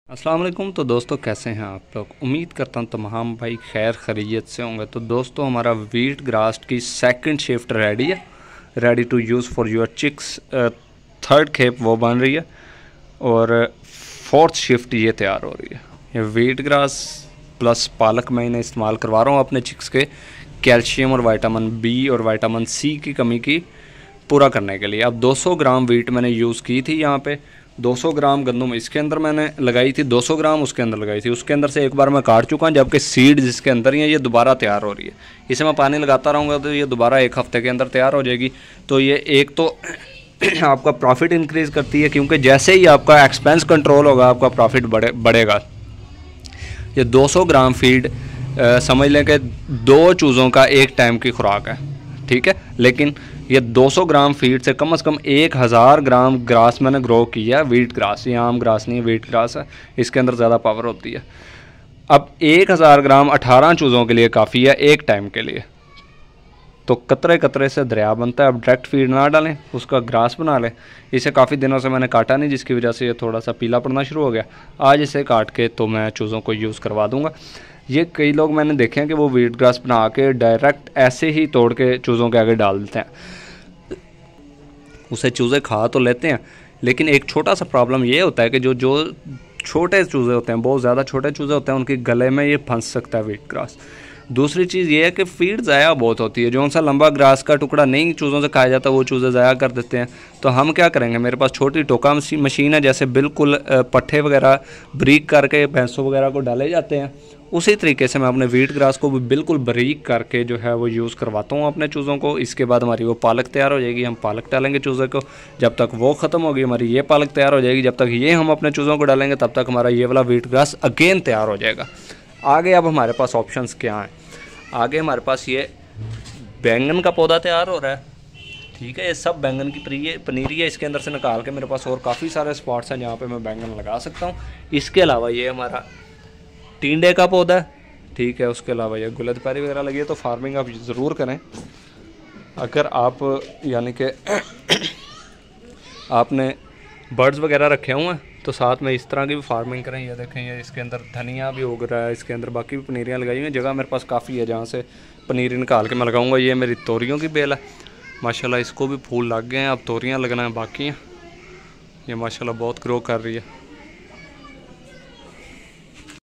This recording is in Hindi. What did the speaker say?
अस्सलाम वालेकुम। तो दोस्तों कैसे हैं आप लोग। उम्मीद करता हूं तमाम भाई खैर खैरियत से होंगे। तो दोस्तों हमारा वीट ग्रास की सेकंड शिफ्ट रेडी है, ready to use for your chicks. Third खेप वो बन रही है और फोर्थ शिफ्ट ये तैयार हो रही है। ये वीट ग्रास प्लस पालक मैं इन्हें इस्तेमाल करवा रहा हूँ अपने चिक्स के कैल्शियम और विटामिन बी और विटामिन सी की कमी की पूरा करने के लिए। अब 200 ग्राम वीट मैंने यूज़ की थी यहाँ पे, 200 ग्राम गंदम इसके अंदर मैंने लगाई थी, 200 ग्राम उसके अंदर लगाई थी। उसके अंदर से एक बार मैं काट चुका हूँ, जबकि सीड जिसके अंदर ही है ये दोबारा तैयार हो रही है। इसे मैं पानी लगाता रहूँगा तो ये दोबारा एक हफ्ते के अंदर तैयार हो जाएगी। तो ये एक तो आपका प्रॉफिट इंक्रीज़ करती है, क्योंकि जैसे ही आपका एक्सपेंस कंट्रोल होगा आपका प्रॉफिट बढ़ेगा। ये 200 ग्राम फीड समझ लें कि 2 चूज़ों का एक टाइम की खुराक है, ठीक है। लेकिन ये 200 ग्राम फीड से कम 1000 ग्राम ग्रास मैंने ग्रो किया। वीट ग्रास, ये आम ग्रास नहीं है, वीट ग्रास है, इसके अंदर ज़्यादा पावर होती है। अब 1000 ग्राम 18 चूज़ों के लिए काफ़ी है एक टाइम के लिए। तो कतरे कतरे से दरिया बनता है। अब डायरेक्ट फीड ना डालें, उसका ग्रास बना लें। इसे काफ़ी दिनों से मैंने काटा नहीं, जिसकी वजह से ये थोड़ा सा पीला पड़ना शुरू हो गया। आज इसे काट के तो मैं चूज़ों को यूज़ करवा दूँगा। ये कई लोग मैंने देखे हैं कि वो वीट ग्रास बना के डायरेक्ट ऐसे ही तोड़ के चूज़ों के आगे डाल देते हैं। उसे चूज़े खा तो लेते हैं, लेकिन एक छोटा सा प्रॉब्लम ये होता है कि जो जो छोटे चूज़े होते हैं, बहुत ज़्यादा छोटे चूज़े होते हैं, उनके गले में ये फंस सकता है वीट ग्रास। दूसरी चीज़ ये है कि फीड ज़ाया बहुत होती है। जो सा लंबा ग्रास का टुकड़ा नहीं चूज़ों से खाया जाता वो चूज़े ज़ाया कर देते हैं। तो हम क्या करेंगे, मेरे पास छोटी टोका मशीन है, जैसे बिल्कुल पट्ठे वगैरह ब्रीक करके भैंसों वगैरह को डाले जाते हैं, उसी तरीके से मैं अपने वीट ग्रास को भी बिल्कुल बारीक करके जो है वो यूज़ करवाता हूँ अपने चूज़ों को। इसके बाद हमारी वो पालक तैयार हो जाएगी, हम पालक डालेंगे चूज़े को। जब तक वो ख़त्म होगी हमारी ये पालक तैयार हो जाएगी। जब तक ये हम अपने चूज़ों को डालेंगे तब तक हमारा ये वाला वीट ग्रास अगेन तैयार हो जाएगा। आगे अब हमारे पास ऑप्शंस क्या हैं। आगे हमारे पास ये बैंगन का पौधा तैयार हो रहा है, ठीक है। ये सब बैंगन की पनीरी है, इसके अंदर से निकाल के मेरे पास और काफ़ी सारे स्पॉट्स हैं जहाँ पे मैं बैंगन लगा सकता हूँ। इसके अलावा ये हमारा टिंडे का पौधा है, ठीक है। उसके अलावा ये गुलदपैरी वगैरह लगी है। तो फार्मिंग आप ज़रूर करें। अगर आप यानी कि आपने बर्ड्स वगैरह रखे हुए हैं तो साथ में इस तरह की भी फार्मिंग करें। ये देखें, ये इसके अंदर धनिया भी उग रहा है, इसके अंदर बाकी भी पनीरियाँ लगाई हुई हैं। जगह मेरे पास काफ़ी है जहाँ से पनीरी निकाल के मैं लगाऊंगा। ये मेरी तोरियों की बेल है, माशाल्लाह इसको भी फूल लग गए हैं, अब तोरियाँ लगना है बाकी हैं। ये माशाल्लाह बहुत ग्रो कर रही है।